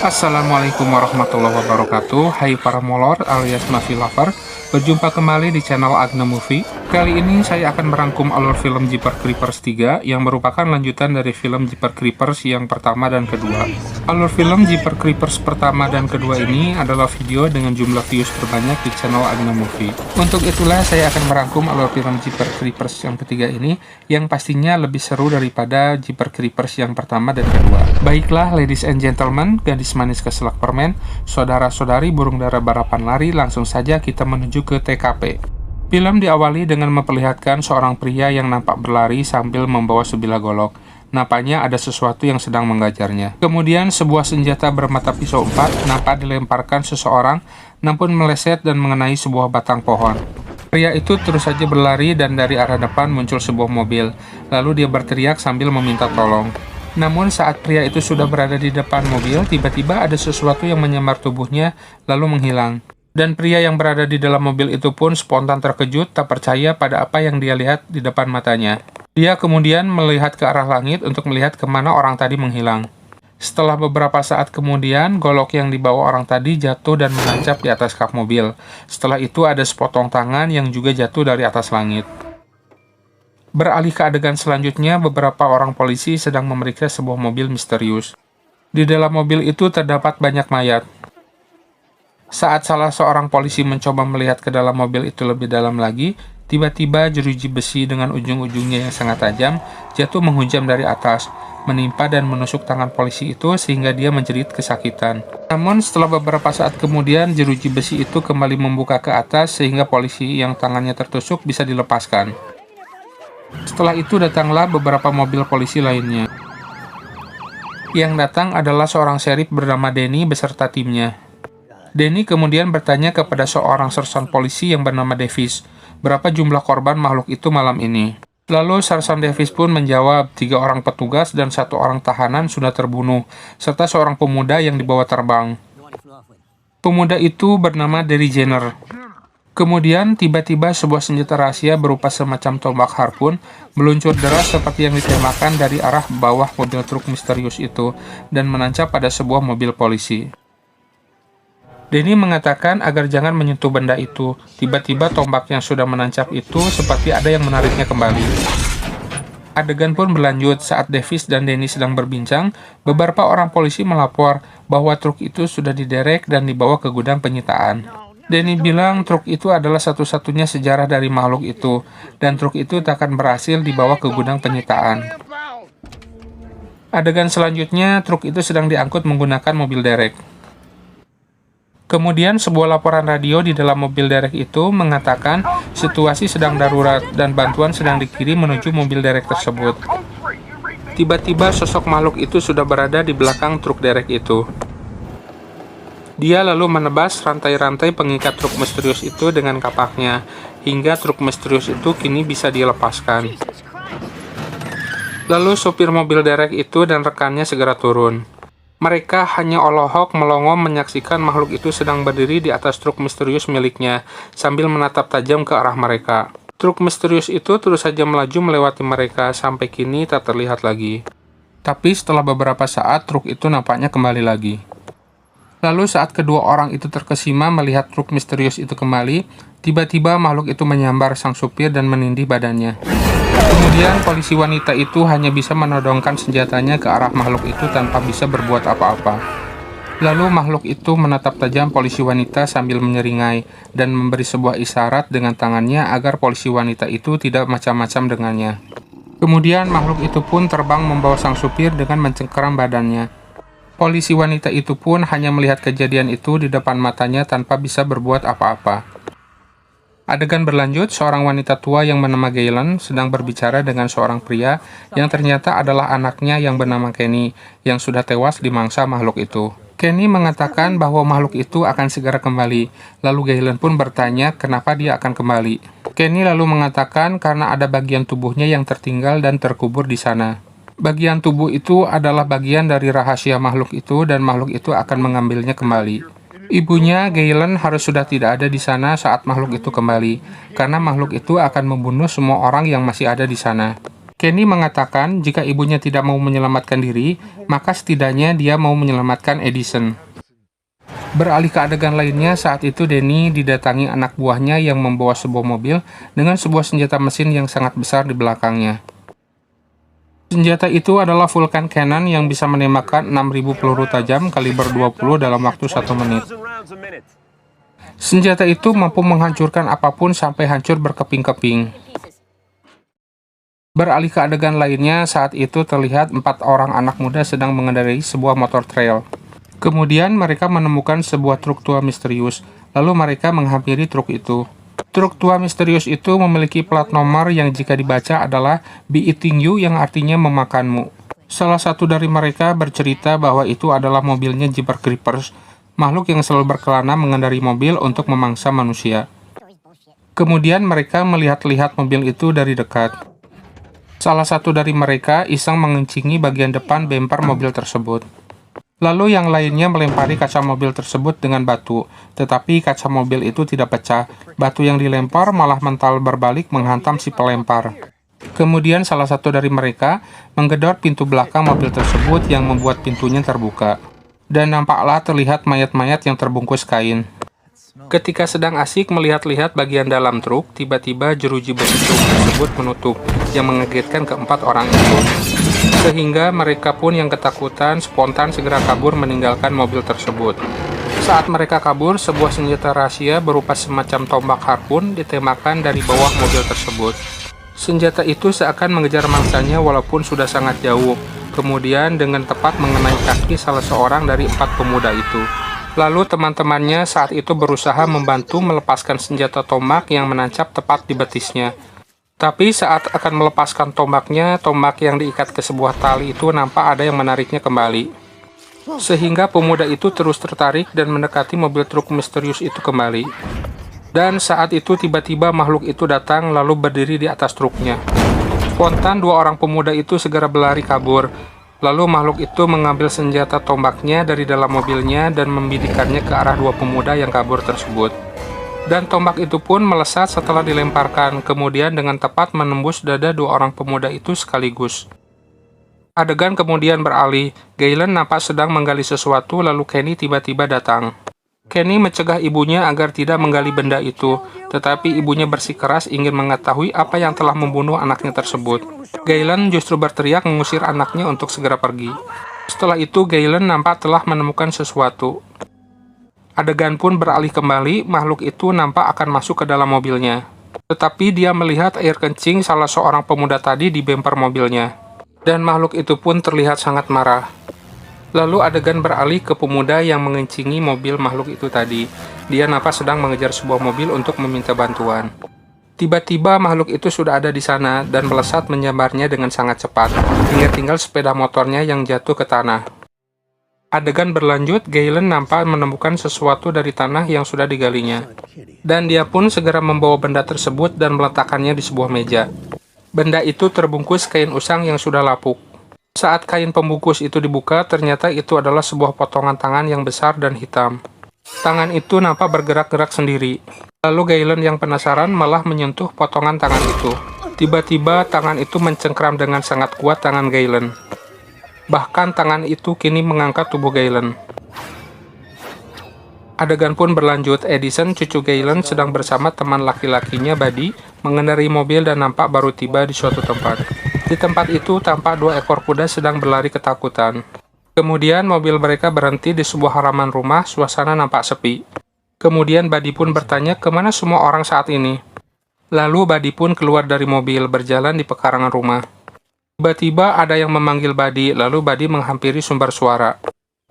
Assalamualaikum warahmatullahi wabarakatuh. Hai para molor alias movie lover, berjumpa kembali di channel Agna Movie. Kali ini saya akan merangkum alur film Jeepers Creepers 3 yang merupakan lanjutan dari film Jeepers Creepers yang pertama dan kedua. Alur film Jeepers Creepers pertama dan kedua ini adalah video dengan jumlah views terbanyak di channel Agna Movie. Untuk itulah saya akan merangkum alur film Jeepers Creepers yang ketiga ini yang pastinya lebih seru daripada Jeepers Creepers yang pertama dan kedua. Baiklah ladies and gentlemen, gadis manis keselak permen, saudara-saudari burung dara balapan lari, langsung saja kita menuju ke TKP. Film diawali dengan memperlihatkan seorang pria yang nampak berlari sambil membawa sebilah golok. Nampaknya ada sesuatu yang sedang menggajarnya. Kemudian sebuah senjata bermata pisau 4 nampak dilemparkan seseorang, namun meleset dan mengenai sebuah batang pohon. Pria itu terus saja berlari dan dari arah depan muncul sebuah mobil. Lalu dia berteriak sambil meminta tolong. Namun saat pria itu sudah berada di depan mobil, tiba-tiba ada sesuatu yang menyamar tubuhnya lalu menghilang. Dan pria yang berada di dalam mobil itu pun spontan terkejut, tak percaya pada apa yang dia lihat di depan matanya. Dia kemudian melihat ke arah langit untuk melihat kemana orang tadi menghilang. Setelah beberapa saat kemudian, golok yang dibawa orang tadi jatuh dan menancap di atas kap mobil. Setelah itu ada sepotong tangan yang juga jatuh dari atas langit. Beralih ke adegan selanjutnya, beberapa orang polisi sedang memeriksa sebuah mobil misterius. Di dalam mobil itu terdapat banyak mayat. Saat salah seorang polisi mencoba melihat ke dalam mobil itu lebih dalam lagi, tiba-tiba jeruji besi dengan ujung-ujungnya yang sangat tajam jatuh menghujam dari atas, menimpa dan menusuk tangan polisi itu sehingga dia menjerit kesakitan. Namun setelah beberapa saat kemudian, jeruji besi itu kembali membuka ke atas sehingga polisi yang tangannya tertusuk bisa dilepaskan. Setelah itu datanglah beberapa mobil polisi lainnya. Yang datang adalah seorang sheriff bernama Denny beserta timnya. Denny kemudian bertanya kepada seorang sersan polisi yang bernama Davis, berapa jumlah korban makhluk itu malam ini. Lalu sersan Davis pun menjawab, 3 orang petugas dan 1 orang tahanan sudah terbunuh, serta seorang pemuda yang dibawa terbang. Pemuda itu bernama Derry Jenner. Kemudian tiba-tiba sebuah senjata rahasia berupa semacam tombak harpun meluncur deras seperti yang ditembakkan dari arah bawah mobil truk misterius itu dan menancap pada sebuah mobil polisi. Denny mengatakan agar jangan menyentuh benda itu. Tiba-tiba tombak yang sudah menancap itu seperti ada yang menariknya kembali. Adegan pun berlanjut saat Davis dan Denny sedang berbincang. Beberapa orang polisi melapor bahwa truk itu sudah diderek dan dibawa ke gudang penyitaan. Denny bilang truk itu adalah satu-satunya sejarah dari makhluk itu, dan truk itu tak akan berhasil dibawa ke gudang penyitaan. Adegan selanjutnya, truk itu sedang diangkut menggunakan mobil derek. Kemudian sebuah laporan radio di dalam mobil derek itu mengatakan situasi sedang darurat dan bantuan sedang dikirim menuju mobil derek tersebut. Tiba-tiba sosok makhluk itu sudah berada di belakang truk derek itu. Dia lalu menebas rantai-rantai pengikat truk misterius itu dengan kapaknya, hingga truk misterius itu kini bisa dilepaskan. Lalu sopir mobil derek itu dan rekannya segera turun. Mereka hanya olohok melongo menyaksikan makhluk itu sedang berdiri di atas truk misterius miliknya, sambil menatap tajam ke arah mereka. Truk misterius itu terus saja melaju melewati mereka, sampai kini tak terlihat lagi. Tapi setelah beberapa saat, truk itu nampaknya kembali lagi. Lalu saat kedua orang itu terkesima melihat truk misterius itu kembali, tiba-tiba makhluk itu menyambar sang supir dan menindih badannya. Kemudian polisi wanita itu hanya bisa menodongkan senjatanya ke arah makhluk itu tanpa bisa berbuat apa-apa. Lalu makhluk itu menatap tajam polisi wanita sambil menyeringai dan memberi sebuah isyarat dengan tangannya agar polisi wanita itu tidak macam-macam dengannya. Kemudian makhluk itu pun terbang membawa sang supir dengan mencengkeram badannya. Polisi wanita itu pun hanya melihat kejadian itu di depan matanya tanpa bisa berbuat apa-apa. Adegan berlanjut, seorang wanita tua yang bernama Galen sedang berbicara dengan seorang pria yang ternyata adalah anaknya yang bernama Kenny, yang sudah tewas dimangsa makhluk itu. Kenny mengatakan bahwa makhluk itu akan segera kembali, lalu Galen pun bertanya kenapa dia akan kembali. Kenny lalu mengatakan karena ada bagian tubuhnya yang tertinggal dan terkubur di sana. Bagian tubuh itu adalah bagian dari rahasia makhluk itu dan makhluk itu akan mengambilnya kembali. Ibunya, Galen, harus sudah tidak ada di sana saat makhluk itu kembali, karena makhluk itu akan membunuh semua orang yang masih ada di sana. Kenny mengatakan jika ibunya tidak mau menyelamatkan diri, maka setidaknya dia mau menyelamatkan Edison. Beralih ke adegan lainnya, saat itu Danny didatangi anak buahnya yang membawa sebuah mobil dengan sebuah senjata mesin yang sangat besar di belakangnya. Senjata itu adalah Vulcan Cannon yang bisa menembakkan 6.000 peluru tajam kaliber 20 dalam waktu 1 menit. Senjata itu mampu menghancurkan apapun sampai hancur berkeping-keping. Beralih ke adegan lainnya, saat itu terlihat 4 orang anak muda sedang mengendarai sebuah motor trail. Kemudian mereka menemukan sebuah truk tua misterius, lalu mereka menghampiri truk itu. Truk tua misterius itu memiliki plat nomor yang jika dibaca adalah Be Eating You, yang artinya memakanmu. Salah satu dari mereka bercerita bahwa itu adalah mobilnya Jeepers Creepers, makhluk yang selalu berkelana mengendarai mobil untuk memangsa manusia. Kemudian mereka melihat-lihat mobil itu dari dekat. Salah satu dari mereka iseng mengencingi bagian depan bemper mobil tersebut. Lalu yang lainnya melempari kaca mobil tersebut dengan batu, tetapi kaca mobil itu tidak pecah. Batu yang dilempar malah mental berbalik menghantam si pelempar. Kemudian salah satu dari mereka menggedor pintu belakang mobil tersebut yang membuat pintunya terbuka. Dan nampaklah terlihat mayat-mayat yang terbungkus kain. Ketika sedang asik melihat-lihat bagian dalam truk, tiba-tiba jeruji besi truk tersebut menutup, yang mengagetkan keempat orang itu. Sehingga mereka pun yang ketakutan spontan segera kabur meninggalkan mobil tersebut. Saat mereka kabur, sebuah senjata rahasia berupa semacam tombak harpun ditembakkan dari bawah mobil tersebut. Senjata itu seakan mengejar mangsanya walaupun sudah sangat jauh, kemudian dengan tepat mengenai kaki salah seorang dari 4 pemuda itu. Lalu teman-temannya saat itu berusaha membantu melepaskan senjata tombak yang menancap tepat di betisnya. Tapi saat akan melepaskan tombaknya, tombak yang diikat ke sebuah tali itu nampak ada yang menariknya kembali. Sehingga pemuda itu terus tertarik dan mendekati mobil truk misterius itu kembali. Dan saat itu tiba-tiba makhluk itu datang lalu berdiri di atas truknya. Spontan 2 orang pemuda itu segera berlari kabur. Lalu makhluk itu mengambil senjata tombaknya dari dalam mobilnya dan membidikannya ke arah 2 pemuda yang kabur tersebut. Dan tombak itu pun melesat setelah dilemparkan, kemudian dengan tepat menembus dada 2 orang pemuda itu sekaligus. Adegan kemudian beralih, Galen nampak sedang menggali sesuatu lalu Kenny tiba-tiba datang. Kenny mencegah ibunya agar tidak menggali benda itu, tetapi ibunya bersikeras ingin mengetahui apa yang telah membunuh anaknya tersebut. Galen justru berteriak mengusir anaknya untuk segera pergi. Setelah itu, Galen nampak telah menemukan sesuatu. Adegan pun beralih kembali, makhluk itu nampak akan masuk ke dalam mobilnya. Tetapi dia melihat air kencing salah seorang pemuda tadi di bemper mobilnya. Dan makhluk itu pun terlihat sangat marah. Lalu adegan beralih ke pemuda yang mengencingi mobil makhluk itu tadi. Dia nampak sedang mengejar sebuah mobil untuk meminta bantuan. Tiba-tiba makhluk itu sudah ada di sana dan melesat menyambarnya dengan sangat cepat, hingga tinggal sepeda motornya yang jatuh ke tanah. Adegan berlanjut, Galen nampak menemukan sesuatu dari tanah yang sudah digalinya. Dan dia pun segera membawa benda tersebut dan meletakkannya di sebuah meja. Benda itu terbungkus kain usang yang sudah lapuk. Saat kain pembungkus itu dibuka, ternyata itu adalah sebuah potongan tangan yang besar dan hitam. Tangan itu nampak bergerak-gerak sendiri. Lalu Galen yang penasaran malah menyentuh potongan tangan itu. Tiba-tiba tangan itu mencengkram dengan sangat kuat tangan Galen. Bahkan tangan itu kini mengangkat tubuh Galen. Adegan pun berlanjut, Edison, cucu Galen, sedang bersama teman laki-lakinya Buddy mengendarai mobil dan nampak baru tiba di suatu tempat. Di tempat itu tampak 2 ekor kuda sedang berlari ketakutan. Kemudian mobil mereka berhenti di sebuah halaman rumah, suasana nampak sepi. Kemudian Buddy pun bertanya kemana semua orang saat ini. Lalu Buddy pun keluar dari mobil berjalan di pekarangan rumah. Tiba-tiba ada yang memanggil Buddy, lalu Buddy menghampiri sumber suara.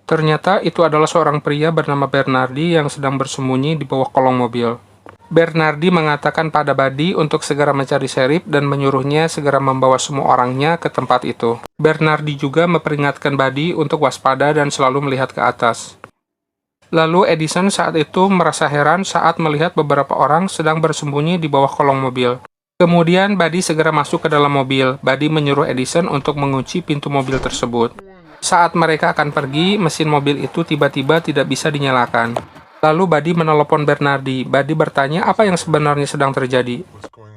Ternyata itu adalah seorang pria bernama Bernardi yang sedang bersembunyi di bawah kolong mobil. Bernardi mengatakan pada Buddy untuk segera mencari Sheriff dan menyuruhnya segera membawa semua orangnya ke tempat itu. Bernardi juga memperingatkan Buddy untuk waspada dan selalu melihat ke atas. Lalu Edison saat itu merasa heran saat melihat beberapa orang sedang bersembunyi di bawah kolong mobil. Kemudian Buddy segera masuk ke dalam mobil. Buddy menyuruh Edison untuk mengunci pintu mobil tersebut. Saat mereka akan pergi, mesin mobil itu tiba-tiba tidak bisa dinyalakan. Lalu Buddy menelepon Bernardi. Buddy bertanya apa yang sebenarnya sedang terjadi.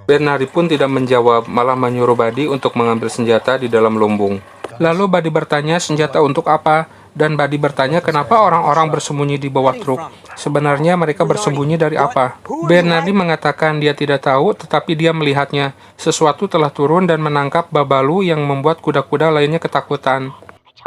Bernardi pun tidak menjawab, malah menyuruh Buddy untuk mengambil senjata di dalam lumbung. Lalu Buddy bertanya senjata untuk apa, dan Buddy bertanya kenapa orang-orang bersembunyi di bawah truk. Sebenarnya mereka bersembunyi dari apa? Bernardi mengatakan dia tidak tahu, tetapi dia melihatnya. Sesuatu telah turun dan menangkap Babalu yang membuat kuda-kuda lainnya ketakutan.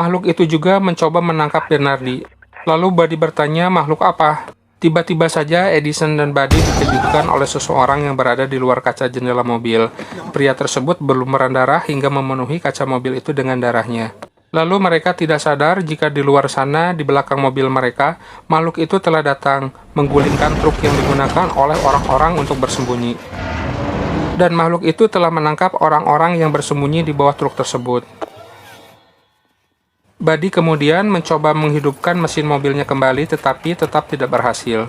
Makhluk itu juga mencoba menangkap Bernardi. Lalu Buddy bertanya makhluk apa? Tiba-tiba saja Edison dan Buddy dikejutkan oleh seseorang yang berada di luar kaca jendela mobil. Pria tersebut berlumuran darah hingga memenuhi kaca mobil itu dengan darahnya. Lalu mereka tidak sadar jika di luar sana, di belakang mobil mereka, makhluk itu telah datang, menggulingkan truk yang digunakan oleh orang-orang untuk bersembunyi. Dan makhluk itu telah menangkap orang-orang yang bersembunyi di bawah truk tersebut. Buddy kemudian mencoba menghidupkan mesin mobilnya kembali, tetapi tetap tidak berhasil.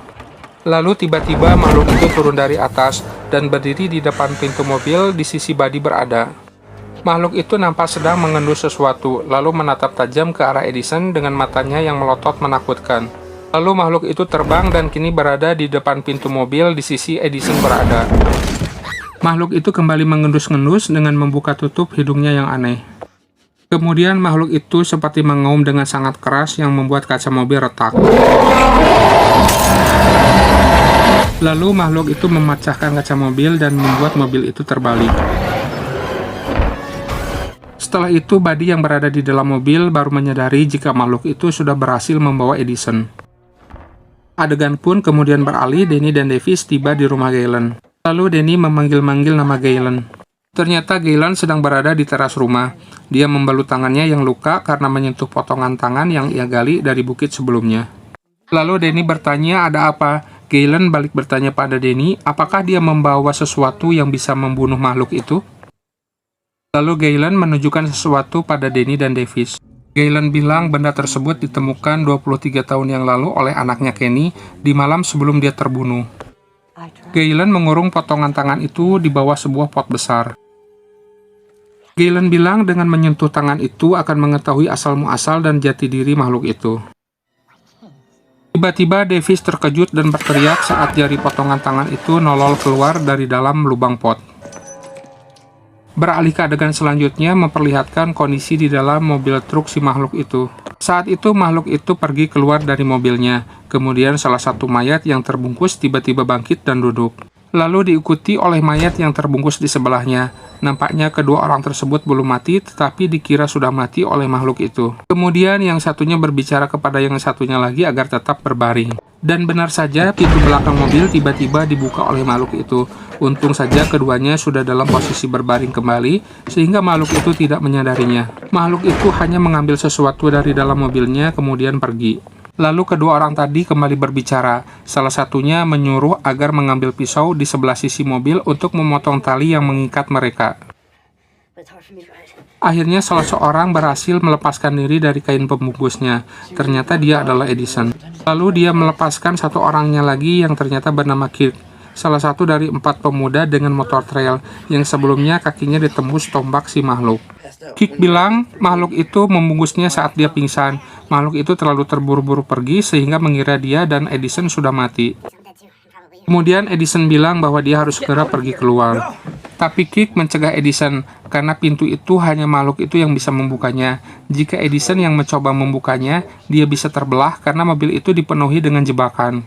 Lalu tiba-tiba makhluk itu turun dari atas dan berdiri di depan pintu mobil di sisi Buddy berada. Makhluk itu nampak sedang mengendus sesuatu, lalu menatap tajam ke arah Edison dengan matanya yang melotot menakutkan. Lalu makhluk itu terbang dan kini berada di depan pintu mobil di sisi Edison berada. Makhluk itu kembali mengendus-ngendus dengan membuka tutup hidungnya yang aneh. Kemudian makhluk itu seperti mengaum dengan sangat keras yang membuat kaca mobil retak. Lalu makhluk itu memecahkan kaca mobil dan membuat mobil itu terbalik. Setelah itu, Buddy yang berada di dalam mobil baru menyadari jika makhluk itu sudah berhasil membawa Edison. Adegan pun kemudian beralih, Danny dan Davis tiba di rumah Galen. Lalu Danny memanggil-manggil nama Galen. Ternyata Galen sedang berada di teras rumah. Dia membalut tangannya yang luka karena menyentuh potongan tangan yang ia gali dari bukit sebelumnya. Lalu Danny bertanya ada apa. Galen balik bertanya pada Danny, apakah dia membawa sesuatu yang bisa membunuh makhluk itu? Lalu Galen menunjukkan sesuatu pada Danny dan Davis. Galen bilang benda tersebut ditemukan 23 tahun yang lalu oleh anaknya Kenny di malam sebelum dia terbunuh. Galen mengurung potongan tangan itu di bawah sebuah pot besar. Galen bilang dengan menyentuh tangan itu akan mengetahui asal-muasal dan jati diri makhluk itu. Tiba-tiba Davis terkejut dan berteriak saat jari potongan tangan itu nolol keluar dari dalam lubang pot. Beralih ke adegan selanjutnya memperlihatkan kondisi di dalam mobil truk si makhluk itu. Saat itu makhluk itu pergi keluar dari mobilnya. Kemudian salah satu mayat yang terbungkus tiba-tiba bangkit dan duduk. Lalu diikuti oleh mayat yang terbungkus di sebelahnya. Nampaknya kedua orang tersebut belum mati, tetapi dikira sudah mati oleh makhluk itu. Kemudian yang satunya berbicara kepada yang satunya lagi agar tetap berbaring. Dan benar saja, pintu belakang mobil tiba-tiba dibuka oleh makhluk itu. Untung saja keduanya sudah dalam posisi berbaring kembali, sehingga makhluk itu tidak menyadarinya. Makhluk itu hanya mengambil sesuatu dari dalam mobilnya, kemudian pergi. Lalu kedua orang tadi kembali berbicara. Salah satunya menyuruh agar mengambil pisau di sebelah sisi mobil untuk memotong tali yang mengikat mereka. Akhirnya salah seorang berhasil melepaskan diri dari kain pembungkusnya. Ternyata dia adalah Edison. Lalu dia melepaskan satu orangnya lagi yang ternyata bernama Kirk. Salah satu dari 4 pemuda dengan motor trail yang sebelumnya kakinya ditembus tombak si makhluk. Kirk bilang makhluk itu membungkusnya saat dia pingsan. Makhluk itu terlalu terburu-buru pergi sehingga mengira dia dan Edison sudah mati. Kemudian Edison bilang bahwa dia harus segera pergi keluar. Tapi Kirk mencegah Edison karena pintu itu hanya makhluk itu yang bisa membukanya. Jika Edison yang mencoba membukanya, dia bisa terbelah karena mobil itu dipenuhi dengan jebakan.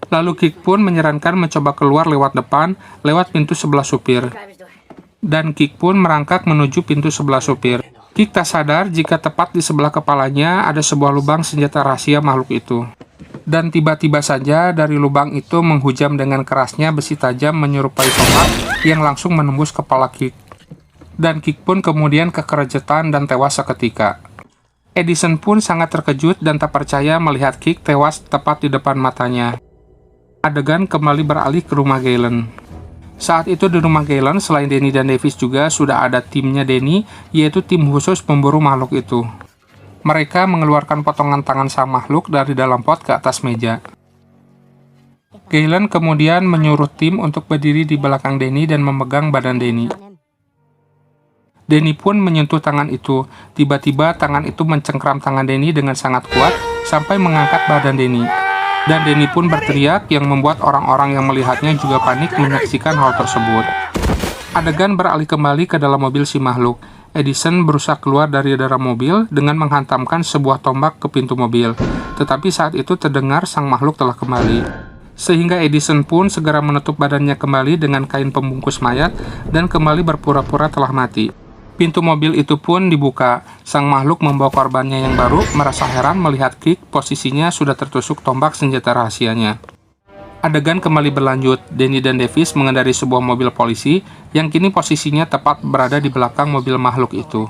Lalu Kirk pun menyarankan mencoba keluar lewat depan, lewat pintu sebelah supir. Dan Kirk pun merangkak menuju pintu sebelah supir. Kirk tak sadar jika tepat di sebelah kepalanya ada sebuah lubang senjata rahasia makhluk itu. Dan tiba-tiba saja dari lubang itu menghujam dengan kerasnya besi tajam menyerupai tombak yang langsung menembus kepala Kirk. Dan Kirk pun kemudian kekerejetan dan tewas seketika. Edison pun sangat terkejut dan tak percaya melihat Kirk tewas tepat di depan matanya. Adegan kembali beralih ke rumah Galen. Saat itu di rumah Galen, selain Danny dan Davis juga sudah ada timnya Danny, yaitu tim khusus pemburu makhluk itu. Mereka mengeluarkan potongan tangan sang makhluk dari dalam pot ke atas meja. Galen kemudian menyuruh tim untuk berdiri di belakang Danny dan memegang badan Danny. Danny pun menyentuh tangan itu. Tiba-tiba tangan itu mencengkram tangan Danny dengan sangat kuat sampai mengangkat badan Danny. Dan Danny pun berteriak yang membuat orang-orang yang melihatnya juga panik menyaksikan hal tersebut. Adegan beralih kembali ke dalam mobil si makhluk. Edison berusaha keluar dari dalam mobil dengan menghantamkan sebuah tombak ke pintu mobil. Tetapi saat itu terdengar sang makhluk telah kembali. Sehingga Edison pun segera menutup badannya kembali dengan kain pembungkus mayat dan kembali berpura-pura telah mati. Pintu mobil itu pun dibuka. Sang makhluk membawa korbannya yang baru merasa heran melihat Kirk posisinya sudah tertusuk tombak senjata rahasianya. Adegan kembali berlanjut. Danny dan Davis mengendari sebuah mobil polisi yang kini posisinya tepat berada di belakang mobil makhluk itu.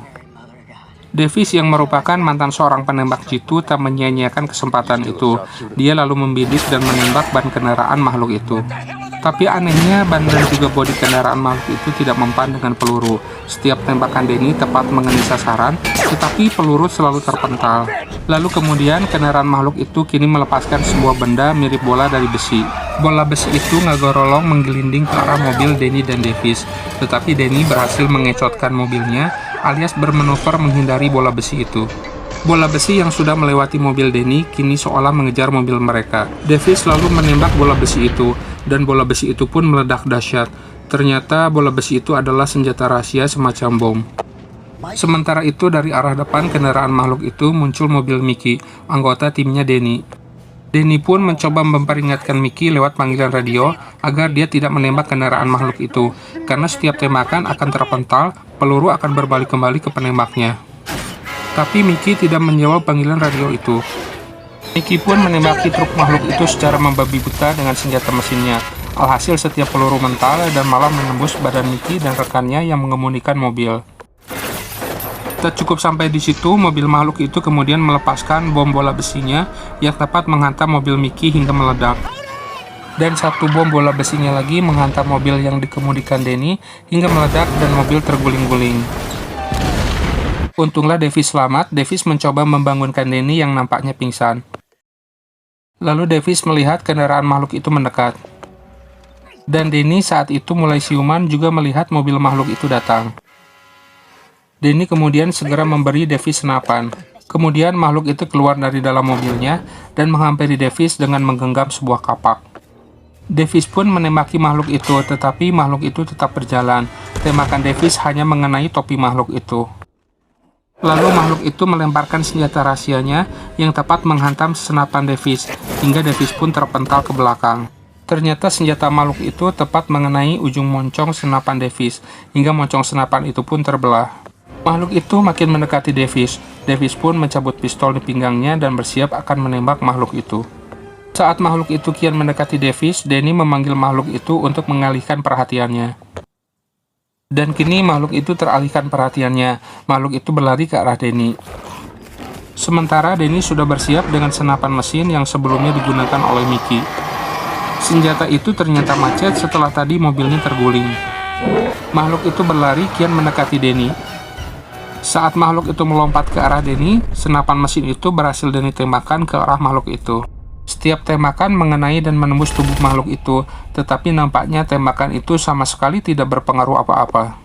Davis yang merupakan mantan seorang penembak jitu tak menyia-nyiakan kesempatan itu. Dia lalu membidik dan menembak ban kendaraan makhluk itu. Tapi anehnya ban dan juga bodi kendaraan makhluk itu tidak mempan dengan peluru. Setiap tembakan Danny tepat mengenai sasaran, tetapi peluru selalu terpental. Lalu kemudian kendaraan makhluk itu kini melepaskan sebuah benda mirip bola dari besi. Bola besi itu ngagorolong menggelinding ke arah mobil Danny dan Davis. Tetapi Danny berhasil mengecotkan mobilnya alias bermanuver menghindari bola besi itu. Bola besi yang sudah melewati mobil Danny kini seolah mengejar mobil mereka. Davis lalu menembak bola besi itu, dan bola besi itu pun meledak dahsyat. Ternyata bola besi itu adalah senjata rahasia semacam bom. Sementara itu dari arah depan kendaraan makhluk itu muncul mobil Mickey, anggota timnya Danny. Danny pun mencoba memperingatkan Mickey lewat panggilan radio agar dia tidak menembak kendaraan makhluk itu, karena setiap tembakan akan terpental, peluru akan berbalik kembali ke penembaknya. Tapi Mickey tidak menjawab panggilan radio itu. Mickey pun menembaki truk makhluk itu secara membabi buta dengan senjata mesinnya. Alhasil setiap peluru mental dan malah menembus badan Mickey dan rekannya yang mengemudikan mobil. Tak cukup sampai di situ, mobil makhluk itu kemudian melepaskan bom bola besinya yang tepat menghantam mobil Mickey hingga meledak. Dan satu bom bola besinya lagi menghantam mobil yang dikemudikan Danny hingga meledak dan mobil terguling-guling. Untunglah Davis selamat. Davis mencoba membangunkan Danny yang nampaknya pingsan. Lalu Davis melihat kendaraan makhluk itu mendekat. Dan Danny saat itu mulai siuman juga melihat mobil makhluk itu datang. Danny kemudian segera memberi Davis senapan. Kemudian makhluk itu keluar dari dalam mobilnya dan menghampiri Davis dengan menggenggam sebuah kapak. Davis pun menembaki makhluk itu, tetapi makhluk itu tetap berjalan. Tembakan Davis hanya mengenai topi makhluk itu. Lalu makhluk itu melemparkan senjata rahasianya yang tepat menghantam senapan Davis, hingga Davis pun terpental ke belakang. Ternyata senjata makhluk itu tepat mengenai ujung moncong senapan Davis, hingga moncong senapan itu pun terbelah. Makhluk itu makin mendekati Davis. Davis pun mencabut pistol di pinggangnya dan bersiap akan menembak makhluk itu. Saat makhluk itu kian mendekati Davis, Danny memanggil makhluk itu untuk mengalihkan perhatiannya. Dan kini makhluk itu teralihkan perhatiannya. Makhluk itu berlari ke arah Danny. Sementara Danny sudah bersiap dengan senapan mesin yang sebelumnya digunakan oleh Mickey. Senjata itu ternyata macet setelah tadi mobilnya terguling. Makhluk itu berlari kian mendekati Danny. Saat makhluk itu melompat ke arah Danny, senapan mesin itu berhasil Danny tembakan ke arah makhluk itu. Setiap tembakan mengenai dan menembus tubuh makhluk itu, tetapi nampaknya tembakan itu sama sekali tidak berpengaruh apa-apa.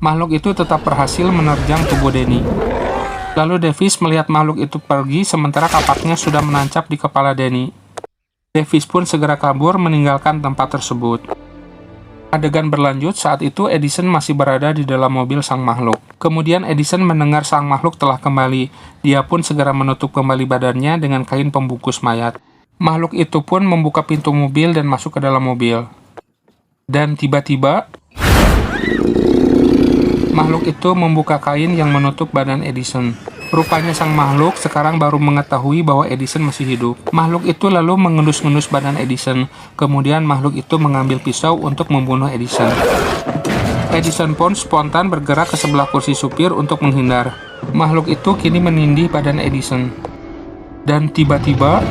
Makhluk itu tetap berhasil menerjang tubuh Danny. Lalu Davis melihat makhluk itu pergi sementara kapaknya sudah menancap di kepala Danny. Davis pun segera kabur meninggalkan tempat tersebut. Adegan berlanjut, saat itu Edison masih berada di dalam mobil sang makhluk. Kemudian Edison mendengar sang makhluk telah kembali. Dia pun segera menutup kembali badannya dengan kain pembungkus mayat. Makhluk itu pun membuka pintu mobil dan masuk ke dalam mobil. Dan tiba-tiba, makhluk itu membuka kain yang menutup badan Edison. Rupanya sang makhluk sekarang baru mengetahui bahwa Edison masih hidup. Makhluk itu lalu mengendus-ngendus badan Edison. Kemudian makhluk itu mengambil pisau untuk membunuh Edison. Edison pun spontan bergerak ke sebelah kursi supir untuk menghindar. Makhluk itu kini menindih badan Edison. Dan tiba-tiba,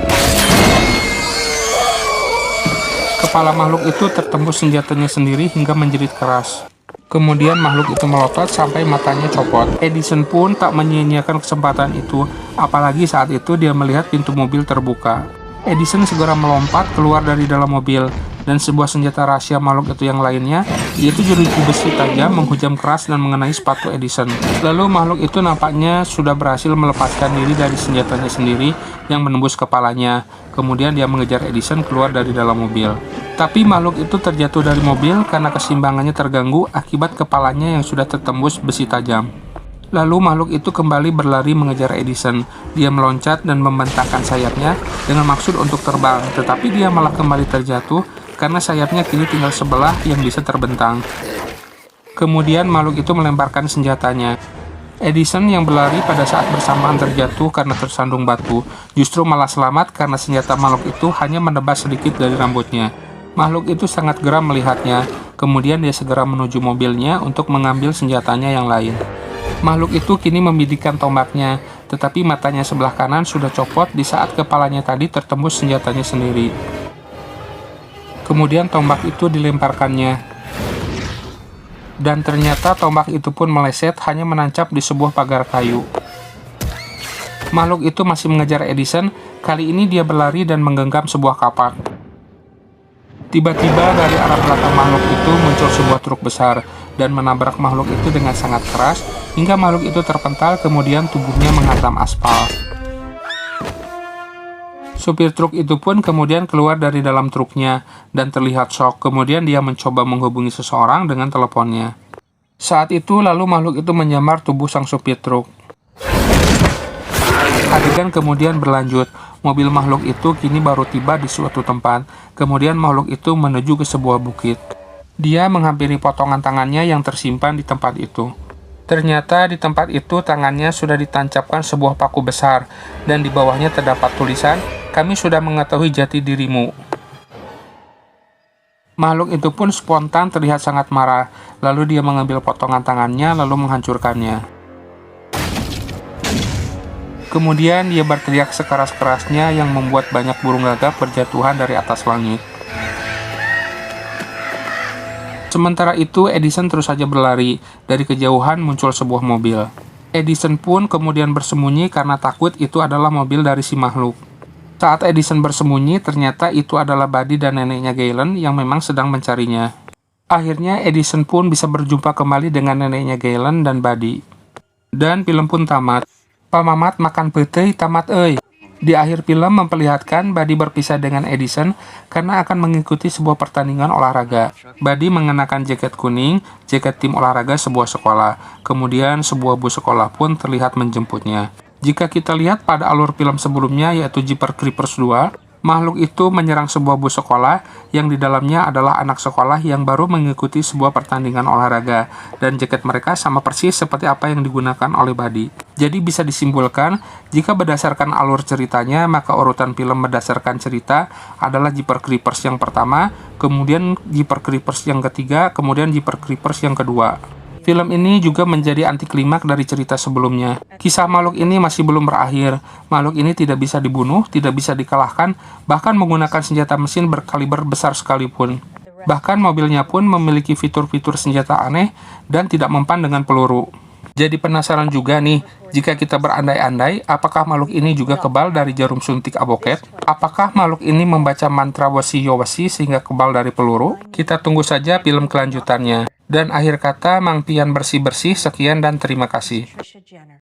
kepala makhluk itu tertembus senjatanya sendiri hingga menjerit keras. Kemudian makhluk itu melotot sampai matanya copot. Edison pun tak menyia-nyiakan kesempatan itu, apalagi saat itu dia melihat pintu mobil terbuka. Edison segera melompat keluar dari dalam mobil, dan sebuah senjata rahasia makhluk itu yang lainnya, yaitu jeruji besi tajam menghujam keras dan mengenai sepatu Edison. Lalu makhluk itu nampaknya sudah berhasil melepaskan diri dari senjatanya sendiri yang menembus kepalanya. Kemudian dia mengejar Edison keluar dari dalam mobil. Tapi makhluk itu terjatuh dari mobil karena keseimbangannya terganggu akibat kepalanya yang sudah tertembus besi tajam. Lalu makhluk itu kembali berlari mengejar Edison. Dia meloncat dan membentangkan sayapnya dengan maksud untuk terbang, tetapi dia malah kembali terjatuh karena sayapnya kini tinggal sebelah yang bisa terbentang. Kemudian makhluk itu melemparkan senjatanya. Edison yang berlari pada saat bersamaan terjatuh karena tersandung batu, justru malah selamat karena senjata makhluk itu hanya menebas sedikit dari rambutnya. Makhluk itu sangat geram melihatnya, kemudian dia segera menuju mobilnya untuk mengambil senjatanya yang lain. Makhluk itu kini membidikkan tombaknya, tetapi matanya sebelah kanan sudah copot di saat kepalanya tadi tertembus senjatanya sendiri. Kemudian tombak itu dilemparkannya. Dan ternyata tombak itu pun meleset hanya menancap di sebuah pagar kayu. Makhluk itu masih mengejar Edison, kali ini dia berlari dan menggenggam sebuah kapak. Tiba-tiba dari arah belakang makhluk itu muncul sebuah truk besar dan menabrak makhluk itu dengan sangat keras hingga makhluk itu terpental, kemudian tubuhnya menghantam aspal. Supir truk itu pun kemudian keluar dari dalam truknya dan terlihat shock, kemudian dia mencoba menghubungi seseorang dengan teleponnya. Saat itu lalu makhluk itu menyamar tubuh sang supir truk. Adegan kemudian berlanjut. Mobil makhluk itu kini baru tiba di suatu tempat. Kemudian makhluk itu menuju ke sebuah bukit. Dia menghampiri potongan tangannya yang tersimpan di tempat itu. Ternyata di tempat itu tangannya sudah ditancapkan sebuah paku besar dan di bawahnya terdapat tulisan, "Kami sudah mengetahui jati dirimu." Makhluk itu pun spontan terlihat sangat marah. Lalu dia mengambil potongan tangannya lalu menghancurkannya. Kemudian dia berteriak sekeras-kerasnya yang membuat banyak burung gagak berjatuhan dari atas langit. Sementara itu, Edison terus saja berlari. Dari kejauhan muncul sebuah mobil. Edison pun kemudian bersembunyi karena takut itu adalah mobil dari si makhluk. Saat Edison bersembunyi, ternyata itu adalah Buddy dan neneknya Galen yang memang sedang mencarinya. Akhirnya Edison pun bisa berjumpa kembali dengan neneknya Galen dan Buddy. Dan film pun tamat. Pamamat makan peuteuy tamat euy. Di akhir film memperlihatkan Buddy berpisah dengan Edison karena akan mengikuti sebuah pertandingan olahraga. Buddy mengenakan jaket kuning, jaket tim olahraga sebuah sekolah. Kemudian sebuah bus sekolah pun terlihat menjemputnya. Jika kita lihat pada alur film sebelumnya yaitu Jeepers Creepers 2, makhluk itu menyerang sebuah bus sekolah yang di dalamnya adalah anak sekolah yang baru mengikuti sebuah pertandingan olahraga dan jaket mereka sama persis seperti apa yang digunakan oleh Buddy. Jadi bisa disimpulkan, jika berdasarkan alur ceritanya, maka urutan film berdasarkan cerita adalah Jeepers Creepers yang pertama, kemudian Jeepers Creepers yang ketiga, kemudian Jeepers Creepers yang kedua. Film ini juga menjadi anti klimaks dari cerita sebelumnya. Kisah makhluk ini masih belum berakhir. Makhluk ini tidak bisa dibunuh, tidak bisa dikalahkan, bahkan menggunakan senjata mesin berkaliber besar sekalipun. Bahkan mobilnya pun memiliki fitur-fitur senjata aneh dan tidak mempan dengan peluru. Jadi penasaran juga nih, jika kita berandai-andai, apakah makhluk ini juga kebal dari jarum suntik aboket? Apakah makhluk ini membaca mantra wasi-yowasi sehingga kebal dari peluru? Kita tunggu saja film kelanjutannya. Dan akhir kata, Mang Pian bersih-bersih, sekian dan terima kasih.